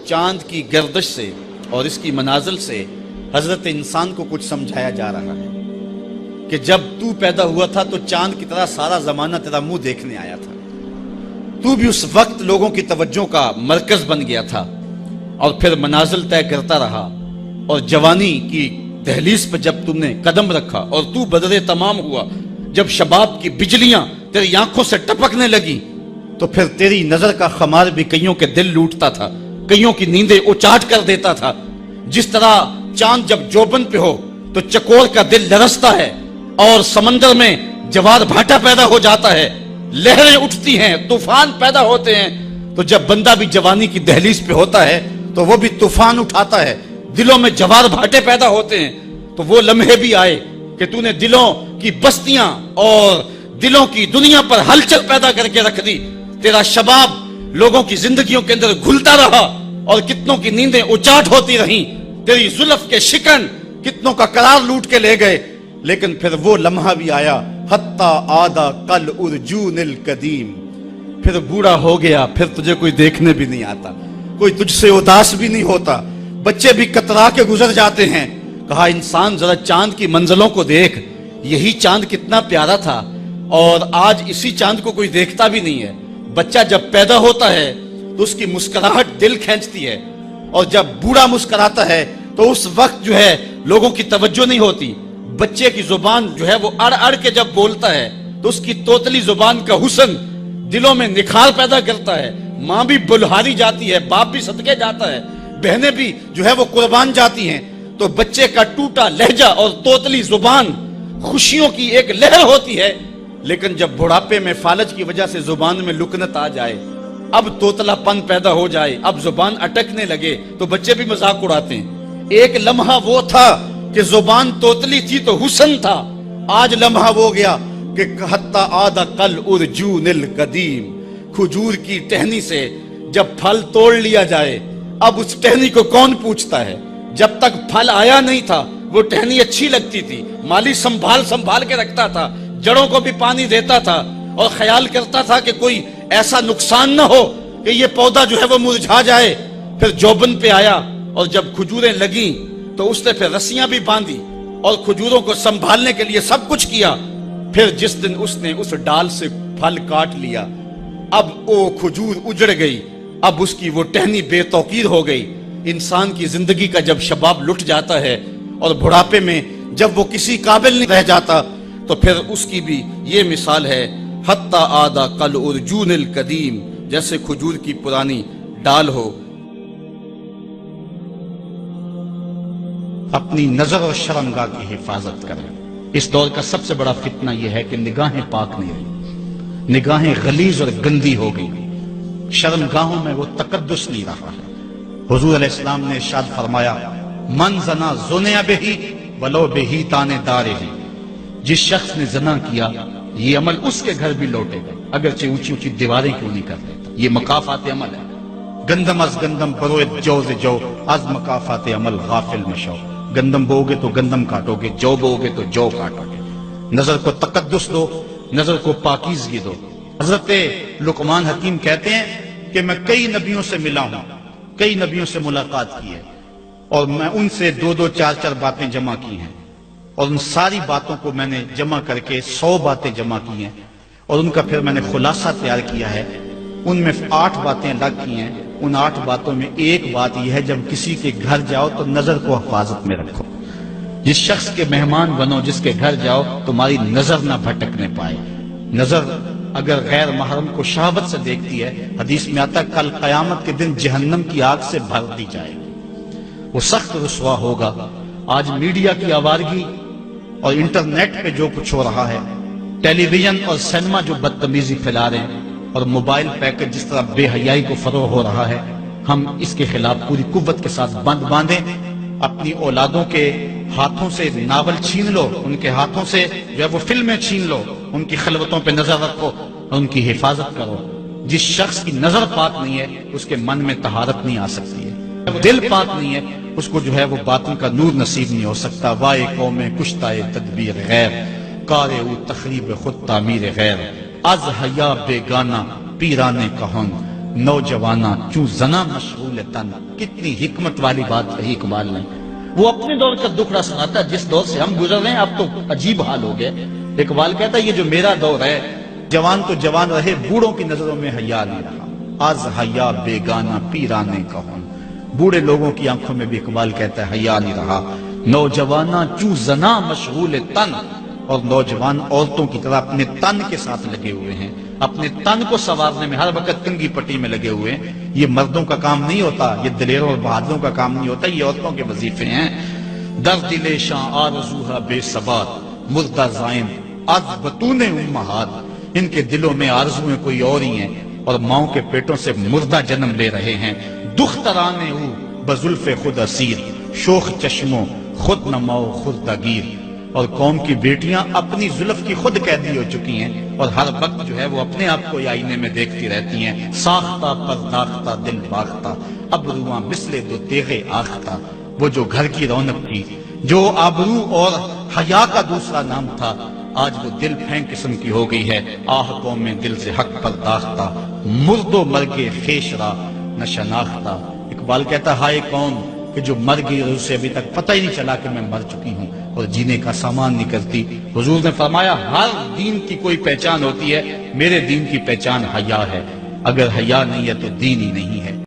چاند کی گردش سے اور اس کی منازل سے حضرت انسان کو کچھ سمجھایا جا رہا ہے کہ جب تو پیدا ہوا تھا تو چاند کی طرح سارا زمانہ تیرا منہ دیکھنے آیا تھا، تو بھی اس وقت لوگوں کی توجہ کا مرکز بن گیا تھا، اور پھر منازل طے کرتا رہا، اور جوانی کی دہلیز پہ جب تم نے قدم رکھا اور تو بدر تمام ہوا، جب شباب کی بجلیاں تیری آنکھوں سے ٹپکنے لگی، تو پھر تیری نظر کا خمار بھی کئیوں کے دل لوٹتا تھا، کئیوں کی نیندیں اچاٹ کر دیتا تھا۔ جس طرح چاند جب جوبن پہ ہو تو چکور کا دل لرزتا ہے، اور سمندر میں جوار بھاٹا پیدا ہو جاتا ہے، لہریں اٹھتی ہیں، طوفان پیدا ہوتے ہیں، تو جب بندہ بھی جوانی کی دہلیز پہ ہوتا ہے تو وہ بھی طوفان اٹھاتا ہے، دلوں میں جوار بھاٹے پیدا ہوتے ہیں۔ تو وہ لمحے بھی آئے کہ تو نے دلوں کی بستیاں اور دلوں کی دنیا پر ہلچل پیدا کر کے رکھ دی۔ تیرا شباب لوگوں کی زندگیوں کے اندر گھلتا رہا، اور کتنوں کی نیندیں اچاٹ ہوتی رہیں، تیری زلف کے شکن کتنوں کا قرار لوٹ کے لے گئے۔ لیکن پھر وہ لمحہ بھی آیا، حتی آدھا کل ارجون القدیم، پھر بوڑھا ہو گیا، پھر تجھے کوئی دیکھنے بھی نہیں آتا، کوئی تجھ سے اداس بھی نہیں ہوتا، بچے بھی کترا کے گزر جاتے ہیں۔ کہا انسان ذرا چاند کی منزلوں کو دیکھ، یہی چاند کتنا پیارا تھا، اور آج اسی چاند کو کوئی دیکھتا بھی نہیں ہے۔ بچہ جب پیدا ہوتا ہے تو اس کی مسکراہٹ دل کھینچتی ہے، اور جب بوڑھا مسکراتا ہے تو اس وقت جو ہے لوگوں کی توجہ نہیں ہوتی۔ بچے کی زبان جو ہے وہ اڑ اڑ کے جب بولتا ہے تو اس کی توتلی زبان کا حسن دلوں میں نکھار پیدا کرتا ہے۔ ماں بھی بلہاری جاتی ہے، باپ بھی صدقے جاتا ہے، بہنیں بھی جو ہے وہ قربان جاتی ہیں۔ تو بچے کا ٹوٹا لہجہ اور توتلی زبان خوشیوں کی ایک لہر ہوتی ہے، لیکن جب بڑھاپے میں فالج کی وجہ سے زبان میں لکنت آ جائے، اب توتلا پن پیدا ہو جائے، اب زبان اٹکنے لگے، تو بچے بھی مذاق اڑاتے ہیں۔ ایک لمحہ وہ تھا کہ زبان توتلی تھی تو حسن تھا، آج لمحہ وہ گیا کہ حتی آدھا کل ارجون القدیم، کھجور کی ٹہنی سے جب پھل توڑ لیا جائے، اب اس ٹہنی کو کون پوچھتا ہے؟ جب تک پھل آیا نہیں تھا وہ ٹہنی اچھی لگتی تھی، مالی سنبھال کے رکھتا تھا، جڑوں کو بھی پانی دیتا تھا، اور خیال کرتا تھا کہ کوئی ایسا نقصان نہ ہو کہ یہ پودا جو ہے وہ مرجھا جائے۔ پھر جوبن پہ آیا، اور جب کھجوریں لگیں تو اس نے پھر رسیاں بھی باندھی اور کھجوروں کو سنبھالنے کے لیے سب کچھ کیا۔ پھر جس دن اس نے اس ڈال سے پھل کاٹ لیا، اب وہ کھجور اجڑ گئی، اب اس کی وہ ٹہنی بے توقیر ہو گئی۔ انسان کی زندگی کا جب شباب لٹ جاتا ہے اور بڑھاپے میں جب وہ کسی قابل نہیں رہ جاتا، تو پھر اس کی بھی یہ مثال ہے، حتی آدھا کل ارجون القدیم، جیسے کھجور کی پرانی ڈال ہو۔ اپنی نظر اور شرمگاہ کی حفاظت کریں۔ اس دور کا سب سے بڑا فتنہ یہ ہے کہ نگاہیں پاک نہیں رہی، نگاہیں غلیظ اور گندی ہو گئی، شرمگاہوں میں وہ تقدس نہیں رہا ہے۔ حضور علیہ السلام نے ارشاد فرمایا، من زنا زنیا بہی ولو بہی تانے دارے ہی، جس شخص نے زنا کیا یہ عمل اس کے گھر بھی لوٹے گا، اگرچہ اونچی اونچی دیواریں کیوں نہیں کر دیتا۔ یہ مکافات عمل ہے۔ گندم از گندم بروئے جو ز جو، از مکافات عمل غافل مشو۔ گندم بو گے تو گندم کاٹو گے، جو بو گے تو جو کاٹو گے۔ نظر کو تقدس دو، نظر کو پاکیزگی دو۔ حضرت لقمان حکیم کہتے ہیں کہ میں کئی نبیوں سے ملا ہوں، کئی نبیوں سے ملاقات کی ہے، اور میں ان سے 2-2 4-4 باتیں جمع کی ہیں، اور ان ساری باتوں کو میں نے جمع کر کے 100 باتیں جمع کی ہیں، اور ان کا پھر میں نے خلاصہ تیار کیا ہے۔ ان میں 8 باتیں الگ کی ہیں۔ ان 8 باتوں میں ایک بات یہ ہے، جب کسی کے گھر جاؤ تو نظر کو حفاظت میں رکھو۔ جس شخص کے مہمان بنو، جس کے گھر جاؤ، تمہاری نظر نہ بھٹکنے پائے۔ نظر اگر غیر محرم کو شہوت سے دیکھتی ہے، حدیث میں آتا ہے کل قیامت کے دن جہنم کی آگ سے بھر دی جائے گی، وہ سخت رسوا ہوگا۔ آج میڈیا کی آوارگی اور انٹرنیٹ پہ جو کچھ ہو رہا ہے، ٹیلی ویژن اور سینما جو بدتمیزی پھیلا رہے ہیں، اور موبائل پیکج جس طرح بے حیائی کو فروغ ہو رہا ہے، ہم اس کے خلاف پوری قوت کے ساتھ بند باندھیں۔ اپنی اولادوں کے ہاتھوں سے ناول چھین لو، ان کے ہاتھوں سے جو ہے وہ فلمیں چھین لو، ان کی خلوتوں پہ نظر رکھو اور ان کی حفاظت کرو۔ جس شخص کی نظر پاک نہیں ہے اس کے من میں طہارت نہیں آ سکتی ہے، دل پاک نہیں ہے اس کو جو ہے وہ باطن کا نور نصیب نہیں ہو سکتا۔ وائے قوم کشتائے تدبیر غیر، کارے او تخریب خود تعمیر غیر، از حیا بیگانہ پیرانے کہن، نوجوانا چوں زنا مشغول تن. کتنی حکمت والی بات کہی اقبال نے. وہ اپنے دور کا دکھڑا سناتا ہے جس دور سے ہم گزر رہے ہیں. اب تو عجیب حال ہو گئے. اقبال کہتا ہے یہ جو میرا دور ہے، جوان تو جوان رہے، بوڑھوں کی نظروں میں حیا نہیں رہا. آز حیا بیگانہ پیرانے کہوں. بوڑھے لوگوں کی آنکھوں میں بھی اقبال کہتا ہے حیا نہیں رہا. نوجوانا چوں زنا مشغول تن. اور نوجوان عورتوں کی طرح اپنے تن کے ساتھ لگے ہوئے ہیں، اپنے تن کو سنوارنے میں ہر وقت کنگھی پٹی میں لگے ہوئے ہیں. یہ مردوں کا کام نہیں ہوتا، یہ دلیروں اور بہادروں کا کام نہیں ہوتا، یہ عورتوں کے وظیفے ہیں. در دل شاں آرزوہا بے ثبات مردہ زائن از بطون امہات. ان کے دلوں میں آرزویں کوئی اور ہی ہیں اور ماؤں کے پیٹوں سے مردہ جنم لے رہے ہیں. دخترانے ہو بزلف خود اسیر شوخ چشموں خود نماؤ خود دگیر. اور قوم کی بیٹیاں اپنی زلف کی خود قیدی ہو چکی ہیں اور ہر وقت جو ہے وہ اپنے آپ کو آئینے میں دیکھتی رہتی ہیں. ساختہ پرداختہ دل باختہ ابروان مثل دو تیغے آختہ. وہ جو گھر کی رونق تھی، جو آبرو اور حیا کا دوسرا نام تھا، آج وہ دل پھینک قسم کی ہو گئی ہے. آہ قوم میں دل سے حق پرداختہ مرد و مرگ خیش را نہ شناختہ. اقبال کہتا ہائے قوم کہ جو مر گئی اور اسے ابھی تک پتہ ہی نہیں چلا کہ میں مر چکی ہوں اور جینے کا سامان نہیں کرتی. حضور نے فرمایا ہر دین کی کوئی پہچان ہوتی ہے، میرے دین کی پہچان حیا ہے. اگر حیا نہیں ہے تو دین ہی نہیں ہے.